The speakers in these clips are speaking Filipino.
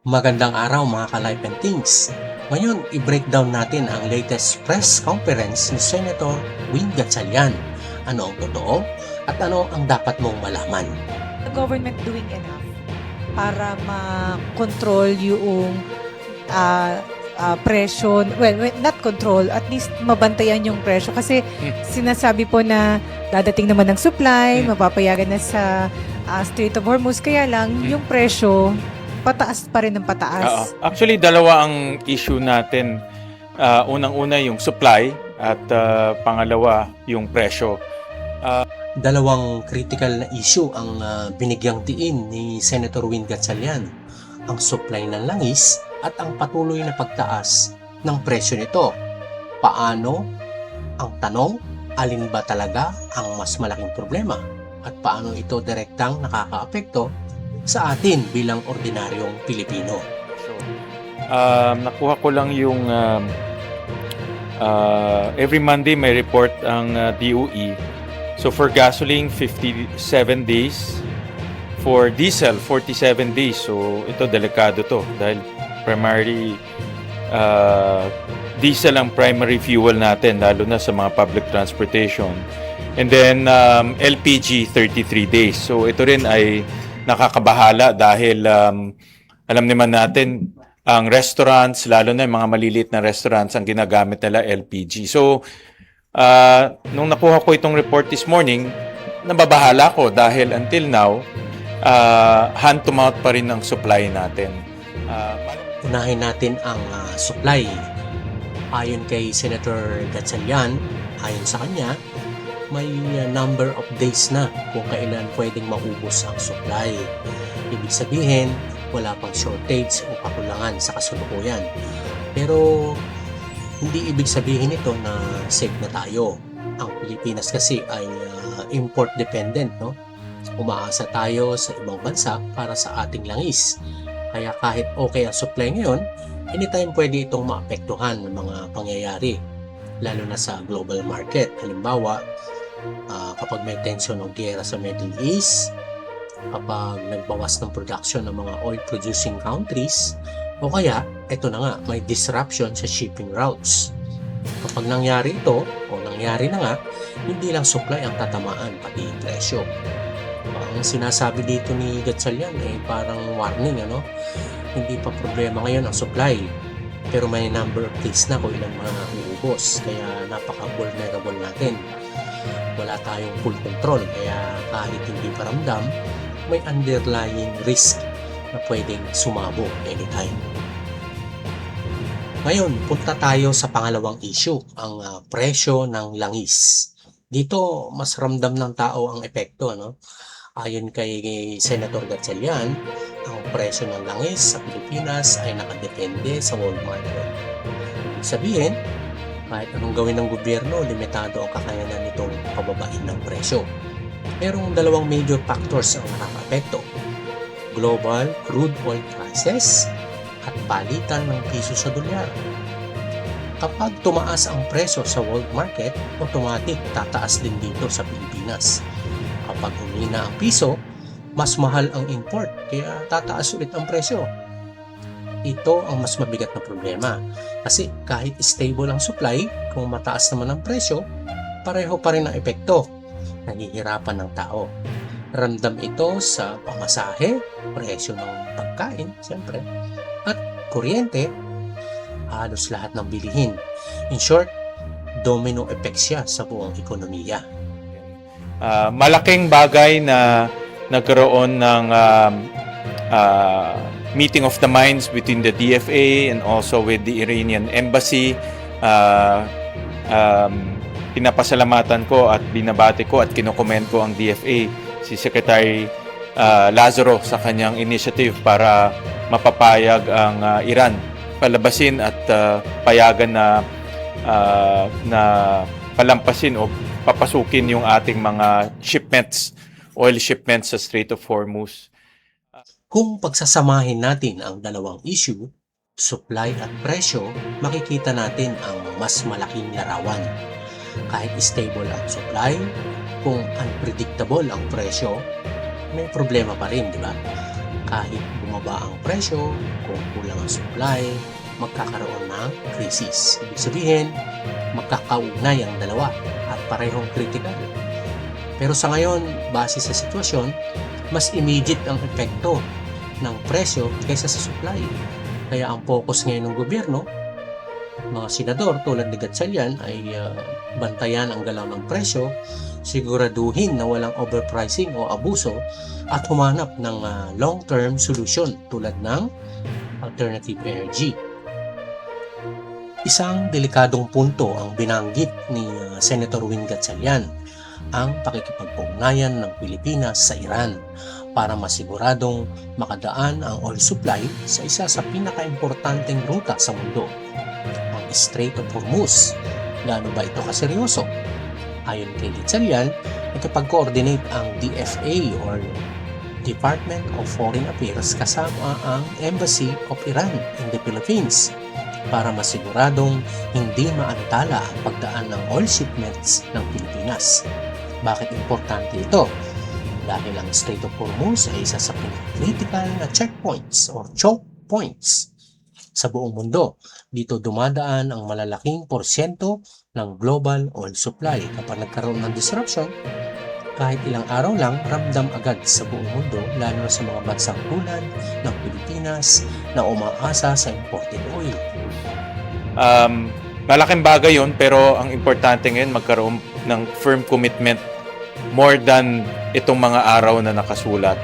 Magandang araw mga ka-Life and Things. Ngayon, i-breakdown natin ang latest press conference ni Senator Win Gatchalian. Ano ang totoo at ano ang dapat mong malaman? The government doing enough para ma-control yung presyo, well, not control, at least mabantayan yung presyo kasi sinasabi po na dadating naman ng supply, mapapayagan na sa Strait of Hormuz, kaya lang yung presyo pataas pa rin ng pataas. Actually, dalawa ang issue natin. Unang-una yung supply at pangalawa yung presyo. Dalawang critical na issue ang binigyang tiin ni Senator Win Gatchalian, ang supply ng langis at ang patuloy na pagtaas ng presyo nito. Paano? Ang tanong, alin ba talaga ang mas malaking problema at paano ito direktang nakakaapekto sa atin bilang ordinaryong Pilipino? So, nakuha ko lang yung every Monday may report ang DOE. So for gasoline, 57 days. For diesel, 47 days. So ito delikado to dahil primarily diesel ang primary fuel natin lalo na sa mga public transportation. And then LPG, 33 days. So ito rin ay nakakabahala dahil alam naman natin ang restaurants, lalo na yung mga maliliit na restaurants, ang ginagamit nila LPG. So, nung nakuha ko itong report this morning, nababahala ko dahil until now, hand to mouth pa rin ang supply natin. Unahin natin ang supply. Ayon kay Senator Gatchalian, ayon sa kanya, may number of days na kung kailan pwedeng maubos ang supply. Ibig sabihin, wala pang shortage o kakulangan sa kasalukuyan. Pero hindi ibig sabihin ito na safe na tayo. Ang Pilipinas kasi ay import dependent, no? Umaasa tayo sa ibang bansa para sa ating langis. Kaya kahit okay ang supply ngayon, anytime pwede itong maapektuhan ng mga pangyayari, lalo na sa global market. Halimbawa, kapag may tension o giyera sa Middle East, kapag nagbawas ng production ng mga oil-producing countries, o kaya, ito na nga, may disruption sa shipping routes. Kapag nangyari ito, o nangyari na nga, hindi lang supply ang tatamaan, pati presyo. Ang sinasabi dito ni Gatchalian ay parang warning, ano? Hindi pa problema ngayon ang supply, pero may number of days na kung ilang mga uubos, kaya napaka-vulnerable natin. Wala tayong full control, kaya kahit hindi pa ramdam, may underlying risk na pwedeng sumabog anytime. Ngayon, punta tayo sa pangalawang issue, ang presyo ng langis. Dito, mas ramdam ng tao ang epekto, no? Ayon kay Senator Gatchalian, ang presyo ng langis sa Pilipinas ay nakadepende sa world market. Ibig sabihin, kahit anong gawin ng gobyerno, limitado ang kakayanan nitong pababain ng presyo. Merong dalawang major factors ang nakakaapekto: global crude oil prices at palitan ng piso sa dolyar. Kapag tumaas ang presyo sa world market, automatic tataas din dito sa Pilipinas. Kapag humina ang piso, mas mahal ang import, kaya tataas ulit ang presyo. Ito ang mas mabigat na problema kasi kahit stable ang supply, kung mataas naman ang presyo, pareho pa rin ang epekto. Nahihirapan ng tao. Ramdam ito sa pamasahe, presyo ng pagkain, siyempre, at kuryente, halos lahat ng bilihin. In short, domino effect siya sa buong ekonomiya. Malaking bagay na nagkaroon ng meeting of the minds between the DFA and also with the Iranian Embassy. Pinapasalamatan ko at binabati ko at kinokomment ko ang DFA, si Secretary Lazaro sa kanyang initiative para mapapayag ang Iran palabasin at payagan na palampasin o papasukin yung ating mga shipments, oil shipments sa Strait of Hormuz. Kung pagsasamahin natin ang dalawang issue, supply at presyo, makikita natin ang mas malaking larawan. Kahit stable ang supply, kung unpredictable ang presyo, may problema pa rin, di ba? Kahit bumaba ang presyo, kung kulang ang supply, magkakaroon ng crisis. Ibig sabihin, magkakaugnay ang dalawa at parehong critical. Pero sa ngayon, base sa sitwasyon, mas immediate ang epekto ng presyo kaysa sa supply. Kaya ang focus ngayon ng gobyerno, mga senador tulad ni Gatchalian ay bantayan ang galaw ng presyo, siguraduhin na walang overpricing o abuso at humanap ng long-term solution tulad ng alternative energy. Isang delikadong punto ang binanggit ni Senator Win Gatchalian, ang pakikipag-ugnayan ng Pilipinas sa Iran para masiguradong makadaan ang oil supply sa isa sa pinaka-importanteng ruta sa mundo, ang Strait of Hormuz. Gaano ba ito kaseryoso? Ayon kay Gatchalian, nakipag-coordinate ang DFA or Department of Foreign Affairs kasama ang Embassy of Iran in the Philippines para masiguradong hindi maantala ang pagdaan ng oil shipments ng Pilipinas. Bakit importante ito? Dahil ang Strait of Hormuz ay isa sa critical na checkpoints or choke points sa buong mundo. Dito dumadaan ang malalaking porsyento ng global oil supply. Kapag nagkaroon ng disruption, kahit ilang araw lang, ramdam agad sa buong mundo, lalo na sa mga bansang tulad ng Pilipinas na umaasa sa imported oil. Malaking bagay yun, pero ang importante ngayon magkaroon ng firm commitment more than itong mga araw na nakasulat.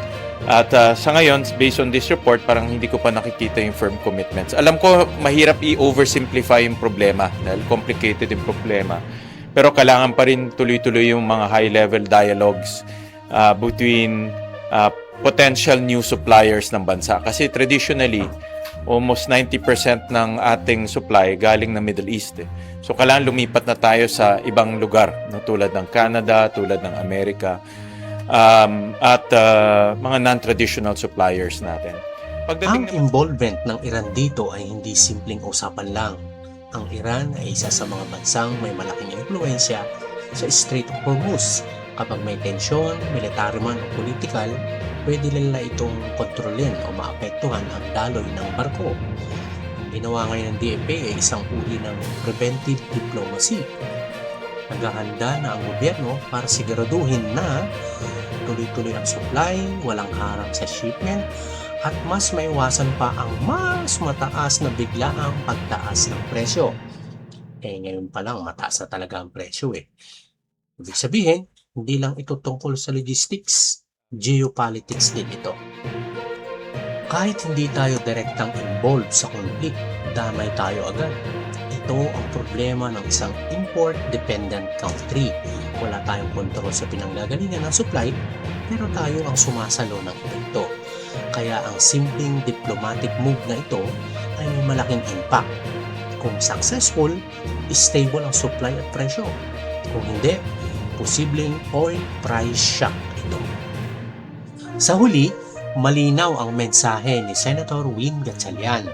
At sa ngayon, based on this report, parang hindi ko pa nakikita yung firm commitments. Alam ko, mahirap i-oversimplify yung problema dahil complicated yung problema. Pero kailangan pa rin tuloy-tuloy yung mga high-level dialogues between potential new suppliers ng bansa. Kasi traditionally, almost 90% ng ating supply galing ng Middle East. So kailangan lumipat na tayo sa ibang lugar, no, tulad ng Canada, tulad ng Amerika, at mga non-traditional suppliers natin. Ang involvement ng Iran dito ay hindi simpleng usapan lang. Ang Iran ay isa sa mga bansang may malaking impluensya sa Strait of Hormuz. Kapag may tensyon, military man o political, pwede nila itong kontrolin o maapektuhan ang daloy ng barko. Ang ginawa ngayon ng DFA ay isang uri ng preventive diplomacy. Naghahanda na ang gobyerno para siguraduhin na tuloy-tuloy ang supply, walang harang sa shipment, at mas maiwasan pa ang mas mataas na biglaang pagtaas ng presyo. Ngayon pa lang mataas na talaga ang presyo Ibig sabihin, hindi lang ito tungkol sa logistics, geopolitics din ito. Kahit hindi tayo direktang involved sa conflict, damay tayo agad. Ito ang problema ng isang import-dependent country. Wala tayong kontrol sa pinanggagalingan ng supply, pero tayo ang sumasalo ng epekto. Kaya ang simpleng diplomatic move na ito ay may malaking impact. Kung successful, stable ang supply at presyo. Kung hindi, posibleng oil price shock ito. Sa huli, malinaw ang mensahe ni Senator Win Gatchalian.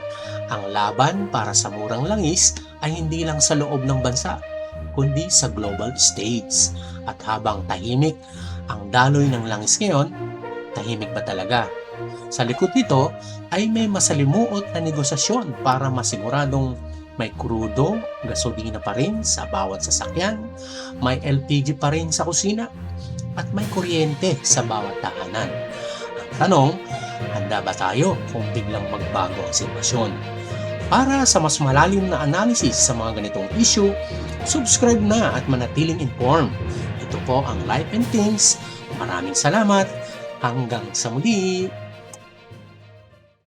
Ang laban para sa murang langis ay hindi lang sa loob ng bansa, kundi sa global stage. At habang tahimik ang daloy ng langis ngayon, tahimik ba talaga? Sa likod nito ay may masalimuot na negosasyon para masiguradong may krudo, gasolina pa rin sa bawat sasakyan, may LPG pa rin sa kusina, at may kuryente sa bawat tahanan. Ang tanong, handa ba tayo kung biglang magbago ang sitwasyon? Para sa mas malalim na analysis sa mga ganitong issue, subscribe na at manatiling informed. Ito po ang Life and Things. Maraming salamat. Hanggang sa muli.